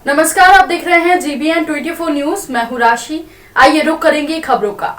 नमस्कार, आप देख रहे हैं GBN 24 न्यूज। मैं हूं राशि। आइए रुक करेंगे खबरों का।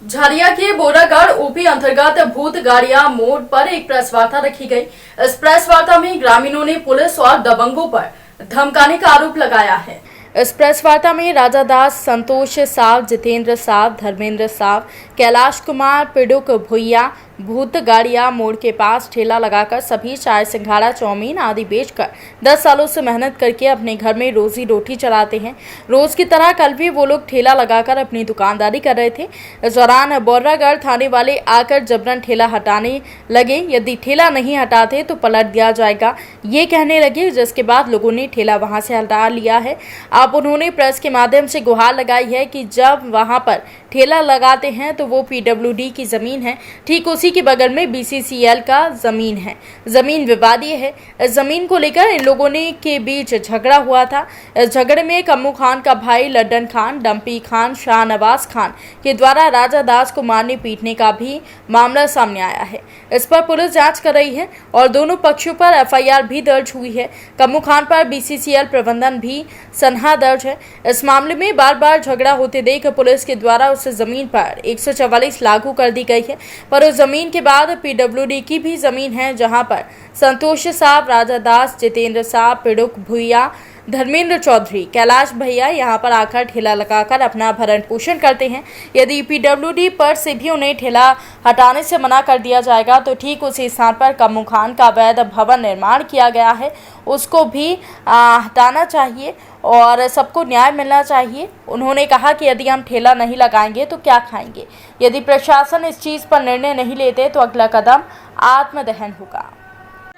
झरिया के बोरागढ़ ओपी अंतर्गत भूत गाड़िया मोड़ पर एक प्रेस वार्ता रखी गई। इस प्रेस वार्ता में ग्रामीणों ने पुलिस और दबंगों पर धमकाने का आरोप लगाया है। इस प्रेस वार्ता में राजा दास, संतोष साव, जितेंद्र साव, धर्मेंद्र साव, कैलाश कुमार, पिडुक भुइया भूत गाड़िया मोड़ के पास ठेला लगाकर सभी चाय, सिंघाड़ा, चाउमीन आदि बेचकर 10 सालों से मेहनत करके अपने घर में रोजी रोटी चलाते हैं। रोज की तरह कल भी वो लोग ठेला लगाकर अपनी दुकानदारी कर रहे थे। इस दौरान बोरागढ़ थाने वाले आकर जबरन ठेला हटाने लगे। यदि ठेला नहीं हटाते तो पलट दिया जाएगा, ये कहने लगे, जिसके बाद लोगों ने ठेला वहां से हटा लिया है। अब उन्होंने प्रेस के माध्यम से गुहार लगाई है कि जब वहां पर ठेला लगाते हैं तो वो PWD की जमीन है, ठीक उसी के बगल में BCCL का जमीन है। जमीन विवादीय है। इस जमीन को लेकर इन लोगों ने के बीच झगड़ा हुआ था। इस झगड़े में कम्मू खान का भाई लड्डन खान, डम्पी खान, शाहनवाज खान के द्वारा राजा दास को मारने पीटने का भी मामला सामने आया है। इस पर पुलिस जांच कर रही है और दोनों पक्षों पर FIR भी दर्ज हुई है। कम्मू खान पर BCCL प्रबंधन भी सनहा दर्ज है। इस मामले में बार बार झगड़ा होते देख पुलिस के द्वारा उस जमीन पर 144 लागू कर दी गई है। पर उस जमीन के बाद PWD की भी जमीन है, जहां पर संतोष साहब, राजा दास, जितेंद्र साहब, पिडुक भुइया, धर्मेंद्र चौधरी, कैलाश भैया यहां पर आकर ठेला लगाकर अपना भरण पोषण करते हैं। यदि PWD पर से भी उन्हें ठेला हटाने से मना कर दिया जाएगा तो ठीक उसी स्थान पर कम्मू खान का अवैध भवन निर्माण किया गया है, उसको भी हटाना चाहिए और सबको न्याय मिलना चाहिए। उन्होंने कहा कि यदि हम ठेला नहीं लगाएंगे तो क्या खाएंगे। यदि प्रशासन इस चीज़ पर निर्णय नहीं लेते तो अगला कदम आत्मदहन होगा।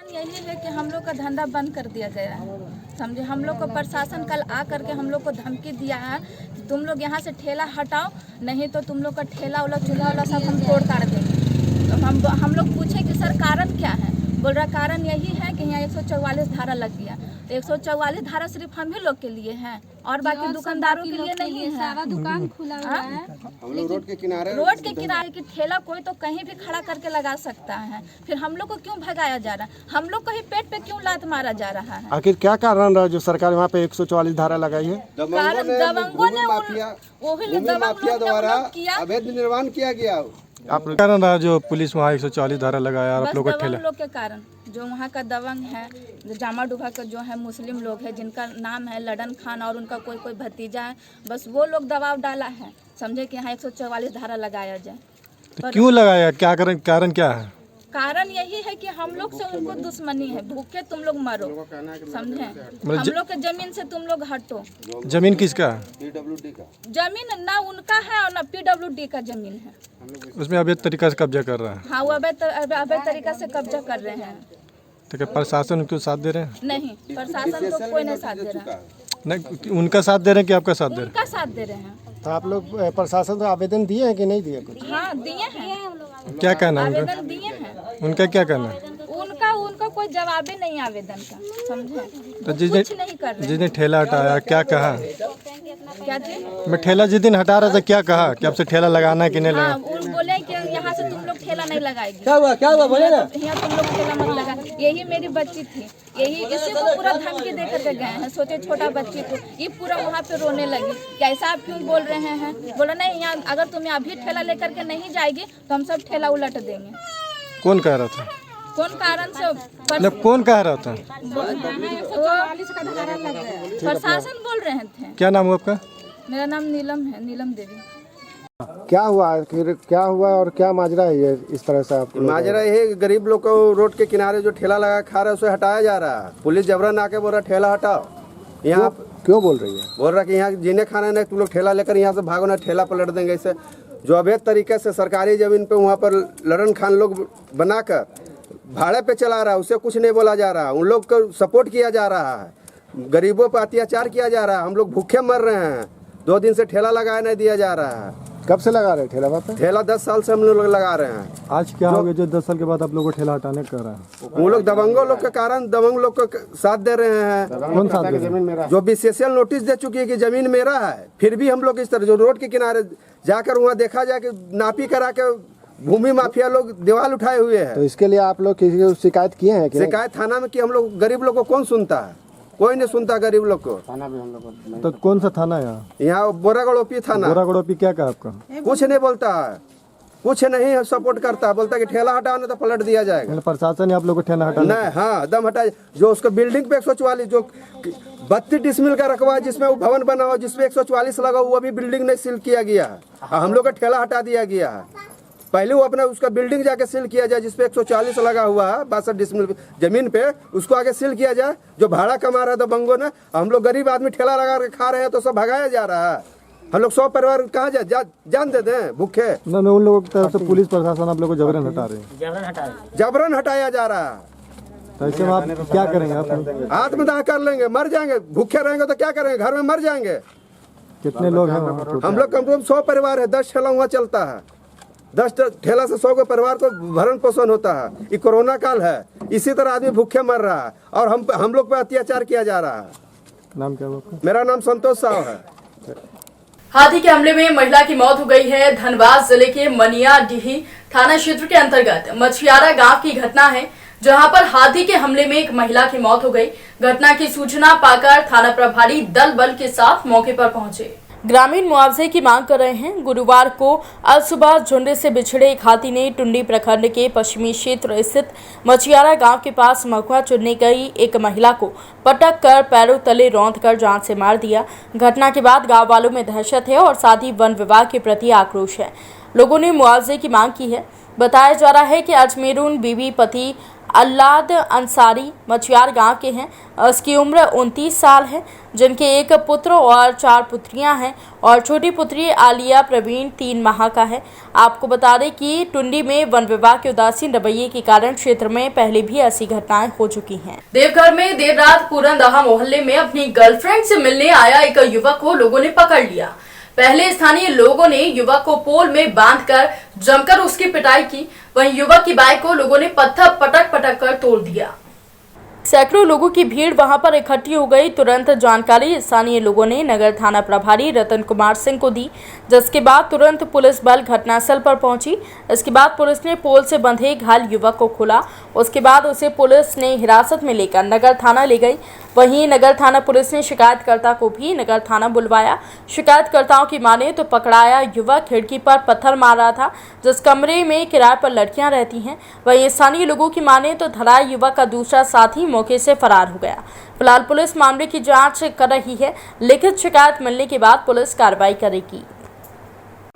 यही है कि हम लोग का धंधा बंद कर दिया गया है, समझे। हम लोग को प्रशासन कल आ करके हम लोग को धमकी दिया है कि तुम लोग यहाँ से ठेला हटाओ, नहीं तो तुम लोग का ठेला वाला चूल्हा वाला सब हम तोड़ ताड़ देंगे। तो हम लोग पूछे कि सर कारण क्या है। बोल रहा कारण यही है कि यहाँ 144 धारा लग गया। तो 144 धारा सिर्फ हम ही लोग के लिए है और बाकी दुकानदारों के लिए नहीं है। सारा दुकान खुला हुआ है। हम लोग रोड के किनारे की ठेला कोई तो कहीं भी खड़ा करके लगा सकता है। फिर हम लोग को क्यों भगाया जा रहा है? हम लोग को ही पेट पे क्यों लात मारा जा रहा है? आखिर क्या कारण रहा जो सरकार वहाँ पे 144 धारा लगाई है? दबंगों ने माफिया द्वारा अवैध निर्माण किया गया। आप कारण रहा जो पुलिस वहाँ 144 धारा लगाया और आप लोग का ठेला? लोग के कारण जो वहाँ का दबंग है, जामा डुबा का जो है मुस्लिम लोग है जिनका नाम है लडन खान और उनका कोई भतीजा है, बस वो लोग दबाव डाला है, समझे कि यहाँ 144 धारा लगाया जाए। तो क्यों लगाया? क्या कारण क्या है? कारण यही है कि हम लोग से उनको दुश्मनी है, भूखे तुम लोग मरो, समझे। हम लोग के जमीन से तुम लोग हटो। जमीन किसका है? PWD का जमीन ना उनका है और ना PWD का जमीन है। उसमें अवैध तरीका से कब्जा कर रहा है। हाँ, वो अवैध तरीका से कब्जा कर रहे हैं। तो क्या प्रशासन उनको साथ दे रहे हैं? नहीं, प्रशासन को कोई नहीं साथ दे रहा है। नहीं, उनका साथ दे रहे हैं कि आपका साथ दे रहे हैं? उनका साथ दे रहे हैं। तो आप लोग प्रशासन को आवेदन दिए हैं कि नहीं दिए कुछ? हाँ, दिए हैं। क्या कहना है उनका? आवेदन दिए हैं। उनका क्या कहना है? उनका कोई जवाब ही नहीं आवेदन का, समझे। तो जिसने ठेला हटाया क्या कहा? क्या चीज? मैं ठेला जिस दिन हटा रहा था क्या कहा कि आपसे ठेला लगाना है कि नहीं लगाना? हाँ, बोले कि यहाँ से तुम लोग ठेला नहीं लगाएगी। क्या हुआ बोले ना। यहाँ तुम लोग ठेला मत लगा। यही मेरी बच्ची थी, यही इसी को पूरा धमकी दे करके गए हैं। सोचे छोटा बच्ची को, ये पूरा वहाँ पे रोने लगी कि ऐसा आप क्यों बोल रहे हैं। बोला नहीं, यहाँ अगर तुम अभी ठेला लेकर के नहीं जाएगी तो हम सब ठेला उलट देंगे। कौन कह रहा था? कौन कारण से? मतलब कौन कह रहा था? प्रशासन बोल रहे थे। क्या नाम हुआ आपका? मेरा नाम नीलम है, नीलम देवी। क्या हुआ आखिर? क्या हुआ और क्या माजरा है ये इस तरह से? आप माजरा ये गरीब लोग को रोड के किनारे जो ठेला लगा खा रहा है उसे हटाया जा रहा है। पुलिस जबरन आके बोल रहा ठेला हटाओ। यहाँ क्यों बोल रही है? बोल रहा कि यहाँ जिन्हें खाना नहीं तुम लोग ठेला लेकर यहाँ से भागो ना, ठेला पलट देंगे। इसे जो अवैध तरीके से सरकारी जमीन पे वहाँ पर लड़न खान लोग बनाकर भाड़े पे चला रहा है, उसे कुछ नहीं बोला जा रहा। उन लोग को सपोर्ट किया जा रहा है, गरीबों पर अत्याचार किया जा रहा है। हम लोग भूखे मर रहे हैं। 2 दिन से ठेला लगाया नहीं दिया जा रहा है। कब से लगा रहे हैं ठेला? बात ठेला 10 साल से हम लोग लगा रहे हैं। आज क्या हो गया जो 10 साल के बाद आप लोगों को ठेला हटाने कर रहा है? वो लोग दबंगों लोग के कारण दबंग लोग को साथ दे रहे हैं। कौन साथ दे रहे हैं? जो BCCL नोटिस दे चुकी है कि जमीन मेरा है, फिर भी हम लोग इस तरह जो रोड के किनारे जाकर वहाँ देखा जाए कि नापी करा के भूमि माफिया लोग दीवार उठाए हुए हैं। तो इसके लिए आप लोग किसी को शिकायत किए हैं कि नहीं? शिकायत थाना में कि हम लोग गरीब लोग को कौन सुनता है, कोई नहीं सुनता गरीब लोग को। तो कौन सा थाना है यहाँ बोरागढ़ ओपी थाना, बोरागढ़ ओपी क्या कहा आपका? कुछ नहीं बोलता है, कुछ नहीं सपोर्ट करता है, बोलता है कि ठेला हटाओ ना तो पलट दिया जाएगा। मतलब प्रशासन ने आप लोग को ठेला हटाना? नहीं, हाँ दम हटा। जो उसको बिल्डिंग पे 144 जो 32 डिसमिल का रखवा है, जिसमें वो भवन बना हुआ, जिसमें 144 लगा, वो भी बिल्डिंग नहीं सील किया गया है। हम लोग का ठेला हटा दिया गया है। पहले वो अपना उसका बिल्डिंग जाके सील किया जाए, जिसपे 140 लगा हुआ है 62 डिसमिल जमीन पे, उसको आगे सील किया जाए। जो भाड़ा कमा रहा है दबंगों ने, हम लोग गरीब आदमी ठेला लगा के खा रहे हैं तो सब भगाया जा रहा है। हम लोग 100 परिवार कहाँ जान दे दें भूखे? ना उन लोगों की तरफ से पुलिस प्रशासन आप लोग को जबरन हटा रहे हैं, जबरन हटाया जा रहा है। तो ऐसे में आप क्या करेंगे? आप आत्मदाह कर लेंगे, मर जाएंगे। भूखे रहेंगे तो क्या करेंगे, घर में मर जाएंगे। कितने लोग हैं वहाँ? हम लोग कम से कम 100 परिवार है, 10 ठेला वहाँ चलता है। 10 ठेला से 100 के परिवार को भरण पोषण होता है। ये कोरोना काल है, इसी तरह आदमी भूखे मर रहा है और हम लोग पे अत्याचार किया जा रहा है। नाम क्या है आपका? मेरा नाम संतोष साव है। हाथी के हमले में महिला की मौत हो गई है। धनबाद जिले के मनियाडीही थाना क्षेत्र के अंतर्गत मछियारा गांव की घटना है, जहां पर हाथी के हमले में एक महिला की मौत हो गई। घटना की सूचना पाकर थाना प्रभारी दल बल के साथ मौके पर पहुंचे। ग्रामीण मुआवजे की मांग कर रहे हैं। गुरुवार को आज सुबह झुंड से बिछड़े एक हाथी ने टुंडी प्रखंड के पश्चिमी क्षेत्र स्थित मछियारा गांव के पास महुआ चुनने गई एक महिला को पटक कर पैरों तले रौंद कर जान से मार दिया। घटना के बाद गांव वालों में दहशत है और साथ ही वन विभाग के प्रति आक्रोश है। लोगों ने मुआवजे की मांग की है। बताया जा रहा है कि अजमेरून बीबी पति अल्लाद अंसारी मछियार गांव के हैं। उसकी उम्र 29 साल है, जिनके एक पुत्र और 4 पुत्रियां हैं और छोटी पुत्री आलिया प्रवीण 3 माह का है। आपको बता दें कि टुंडी में वन विभाग के उदासीन रवैये के कारण क्षेत्र में पहले भी ऐसी घटनाएं हो चुकी हैं। देवघर में देर रात पूरनदहा मोहल्ले में अपनी गर्लफ्रेंड से मिलने आया एक युवक को लोगों ने पकड़ लिया। पहले स्थानीय लोगों ने युवक को पोल में बांधकर जमकर उसकी पिटाई की। वहीं युवक की बाइक को लोगों ने पत्थर पटक कर तोड़ दिया। सैकड़ों लोगों की भीड़ वहां पर इकट्ठी हो गई। तुरंत जानकारी स्थानीय लोगों ने नगर थाना प्रभारी रतन कुमार सिंह को दी, जिसके बाद तुरंत पुलिस बल घटनास्थल पर पहुंची। इसके बाद पुलिस ने पोल से बंधे घायल युवक को खोला। उसके बाद उसे पुलिस ने हिरासत में लेकर नगर थाना ले गई। वहीं नगर थाना पुलिस ने शिकायतकर्ता को भी नगर थाना बुलवाया। शिकायतकर्ताओं की माने तो पकड़ाया युवक खिड़की पर पत्थर मार रहा था, जिस कमरे में किराए पर लड़कियां रहती हैं। वहीं स्थानीय लोगों की माने तो धराई युवक का दूसरा साथी मौके से फरार हो गया। फिलहाल पुलिस मामले की जांच कर रही है। लिखित शिकायत मिलने के बाद पुलिस कार्रवाई करेगी।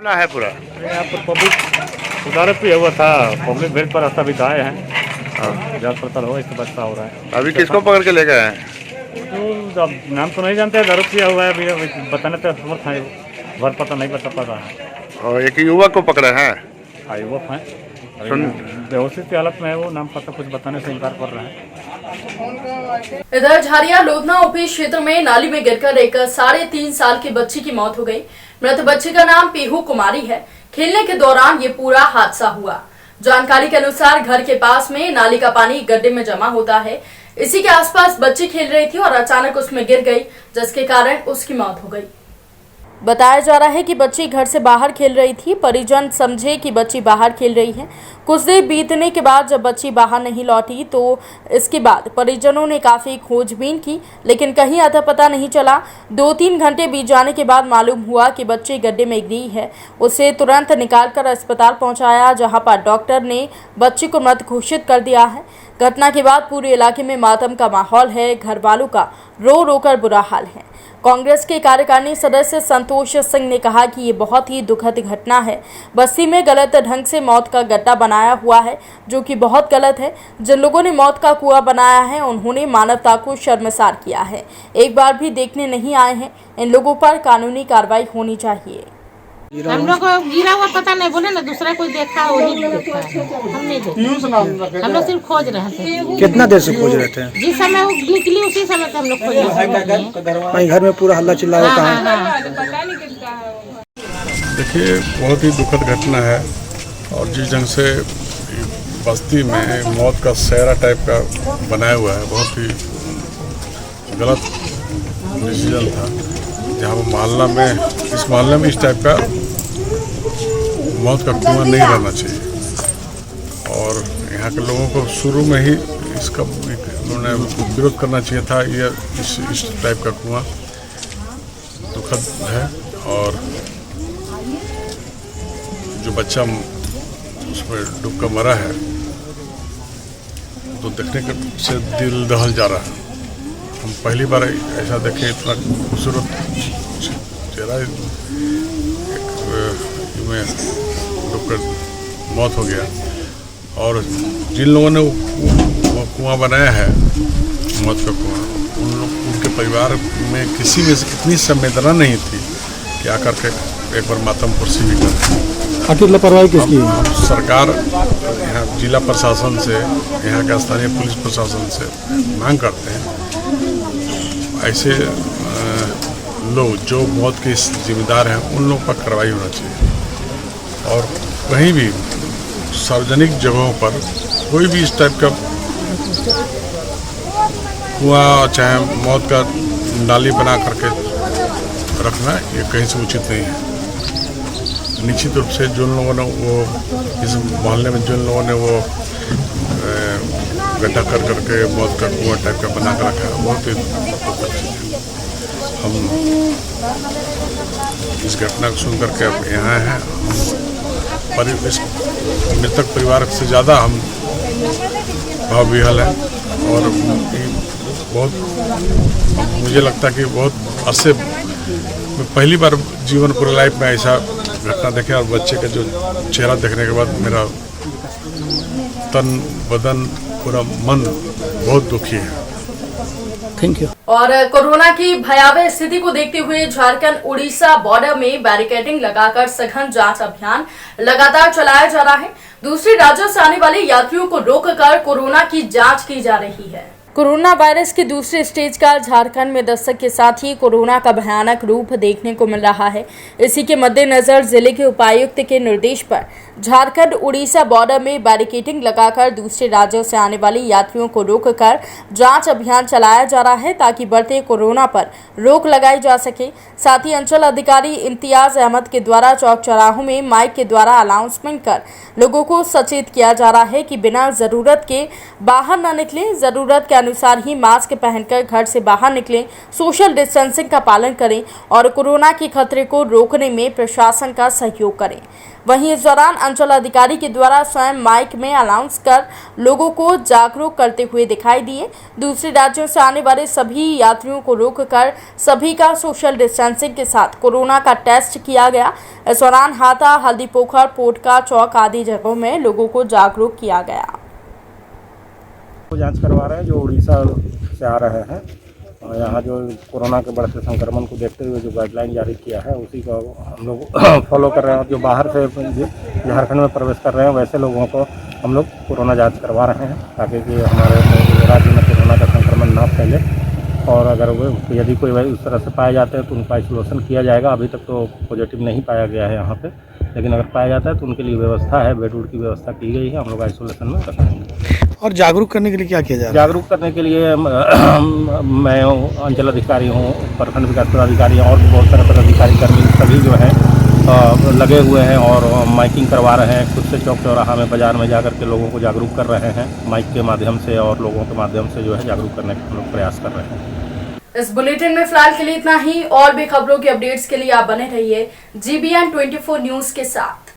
है पूरा यहाँ पर पब्लिक उदारत भी हुआ था, पब्लिक भीड़ पर रास्ता बिताए हैं। जांच पड़ताल हो, इसका बच्चा हो रहा है। अभी किसको पकड़ के ले गए हैं? तो अब नाम तो नहीं जानते, दारू पिया हुआ है, अभी बताने तो समर्थ है, भर पता नहीं बता पा रहा है। और एक युवक को पकड़े हैं। युवक है, बेहोशी की हालत में है, वो नाम पता कुछ बताने से इनकार कर रहा है। इधर झारिया लोधना ओपी क्षेत्र में नाली में गिरकर एक 3.5 साल की बच्ची की मौत हो गई। मृत बच्ची का नाम पीहू कुमारी है। खेलने के दौरान ये पूरा हादसा हुआ। जानकारी के अनुसार घर के पास में नाली का पानी गड्ढे में जमा होता है। इसी के आसपास बच्ची खेल रही थी और अचानक उसमें गिर गई, जिसके कारण उसकी मौत हो गई। बताया जा रहा है कि बच्ची घर से बाहर खेल रही थी। परिजन समझे कि बच्ची बाहर खेल रही है। कुछ देर बीतने के बाद जब बच्ची बाहर नहीं लौटी तो इसके बाद परिजनों ने काफ़ी खोजबीन की, लेकिन कहीं अता पता नहीं चला। 2-3 घंटे बीत जाने के बाद मालूम हुआ कि बच्ची गड्ढे में गिरी है। उसे तुरंत निकालकर अस्पताल पहुंचाया, जहां पर डॉक्टर ने बच्ची को मृत घोषित कर दिया है। घटना के बाद पूरे इलाके में मातम का माहौल है। घर वालों का रो रो कर बुरा हाल है। कांग्रेस के कार्यकारिणी सदस्य संतोष सिंह ने कहा कि ये बहुत ही दुखद घटना है। बस्ती में गलत ढंग से मौत का गड्ढा बनाया हुआ है, जो कि बहुत गलत है। जिन लोगों ने मौत का कुआं बनाया है, उन्होंने मानवता को शर्मसार किया है। एक बार भी देखने नहीं आए हैं। इन लोगों पर कानूनी कार्रवाई होनी चाहिए। हम लोग को गिरा हुआ पता नहीं, बोले ना दूसरा कोई देखा, वही देखा है। हम नहीं देखे, हम लोग सिर्फ खोज रहे थे। कितना देर से खोज रहे थे? जिस समय वो निकली उसी समय से हम लोग खोज रहे थे। घर में पूरा हल्ला चिल्ला होता है। देखिए, बहुत ही दुखद घटना है और जिस ढंग से बस्ती में मौत का सहरा टाइप का बनाया हुआ है, बहुत ही गलत डिसीजन था। जहाँ वो इस मोहल्ले में इस टाइप का मौत का कुआं नहीं रहना चाहिए। यहाँ के लोगों को शुरू में ही इसका उन्होंने विरोध करना चाहिए था। ये इस टाइप का कुआं दुखद है और जो बच्चा उसमें डूब कर मरा है तो देखने से दिल दहल जा रहा है। हम पहली बार ऐसा देखे, इतना खूबसूरत चेहरा में डूबकर मौत हो गया। और जिन लोगों ने वो कुआं बनाया है, मौत का कुआं, उनके परिवार में किसी में से इतनी संवेदना नहीं थी कि आकर के एक बार मातम कुर्सी भी कर। आखिर लापरवाही किसकी? हम सरकार, यहाँ जिला प्रशासन से, यहाँ के स्थानीय पुलिस प्रशासन से मांग करते हैं ऐसे लोग जो मौत के जिम्मेदार हैं उन लोगों पर कार्रवाई होना चाहिए। और कहीं भी सार्वजनिक जगहों पर कोई भी इस टाइप का कुआं चाहे मौत का नाली बना करके रखना ये कहीं से उचित नहीं है। निश्चित रूप से जिन लोगों ने वो इस मोहल्ले में जिन लोगों ने वो गड्ढा कर करके मौत का कुआं टाइप का बना कर रखा है, बहुत ही हम इस घटना को सुन करके अब यहाँ हैं। इस मृतक परिवार से ज़्यादा हम भावविह्वल हैं और बहुत, मुझे लगता है कि बहुत अरसे पहली बार जीवन पूरे लाइफ में ऐसा घटना देखे और बच्चे का जो चेहरा देखने के बाद मेरा तन बदन पूरा मन बहुत दुखी है। Thank you. और कोरोना की भयावह स्थिति को देखते हुए झारखंड उड़ीसा बॉर्डर में बैरिकेडिंग लगाकर सघन जांच अभियान लगातार चलाया जा रहा है। दूसरे राज्यों से आने वाले यात्रियों को रोककर कोरोना की जांच की जा रही है। कोरोना वायरस के दूसरे स्टेज का झारखंड में दस्तक के साथ ही कोरोना का भयानक रूप देखने को मिल रहा है। इसी के मद्देनजर जिले के उपायुक्त के निर्देश पर झारखंड उड़ीसा बॉर्डर में बैरिकेडिंग लगाकर दूसरे राज्यों से आने वाले यात्रियों को रोककर जांच अभियान चलाया जा रहा है ताकि बढ़ते कोरोना पर रोक लगाई जा सके। साथ ही अंचल अधिकारी इम्तियाज अहमद के द्वारा चौक चौराहों में माइक के द्वारा अनाउंसमेंट कर लोगों को सचेत किया जा रहा है कि बिना जरूरत के बाहर न निकलें, जरूरत के अनुसार ही मास्क पहनकर घर से बाहर निकलें, सोशल डिस्टेंसिंग का पालन करें और कोरोना के खतरे को रोकने में प्रशासन का सहयोग करें। वहीं इस दौरान अंचल अधिकारी के द्वारा स्वयं माइक में अनाउंस कर लोगों को जागरूक करते हुए दिखाई दिए। दूसरे राज्यों से आने वाले सभी यात्रियों को रोककर सभी का सोशल डिस्टेंसिंग के साथ कोरोना का टेस्ट किया गया। इस दौरान हाथा, हल्दी पोखर, पोटका चौक आदि जगहों में लोगों को जागरूक किया गया। जांच करवा रहे हैं जो उड़ीसा से आ रहे हैं। यहाँ जो कोरोना के बढ़ते संक्रमण को देखते हुए जो गाइडलाइन जारी किया है उसी को हम लोग फॉलो कर रहे हैं। जो बाहर से झारखंड में प्रवेश कर रहे हैं वैसे लोगों को हम लोग कोरोना जांच करवा रहे हैं ताकि कि हमारे राज्य में कोरोना का संक्रमण ना फैले। और अगर यदि कोई उस तरह से पाए जाते हैं तो उनका आइसोलेशन किया जाएगा। अभी तक तो पॉजिटिव नहीं पाया गया है यहाँ पे, लेकिन अगर पाया जाता है तो उनके लिए व्यवस्था है, बेड वुड की व्यवस्था की गई है। हम लोग आइसोलेशन में रखेंगे। और जागरूक करने के लिए क्या किया जा रहा है? जागरूक करने के लिए मैं अंचल अधिकारी हूँ, प्रखंड विकास पदाधिकारी और भी बहुत सारे पदाधिकारी कर्मी सभी जो हैं लगे हुए हैं और माइकिंग करवा रहे हैं। खुद से चौक चौराहा में, बाजार में जाकर के लोगों को जागरूक कर रहे हैं माइक के माध्यम से और लोगों के माध्यम से जो है जागरूक करने का हम लोग प्रयास कर रहे हैं। इस बुलेटिन में फिलहाल के लिए इतना ही। और भी खबरों के अपडेट्स के लिए आप बने रहिए GBN 24 न्यूज के साथ।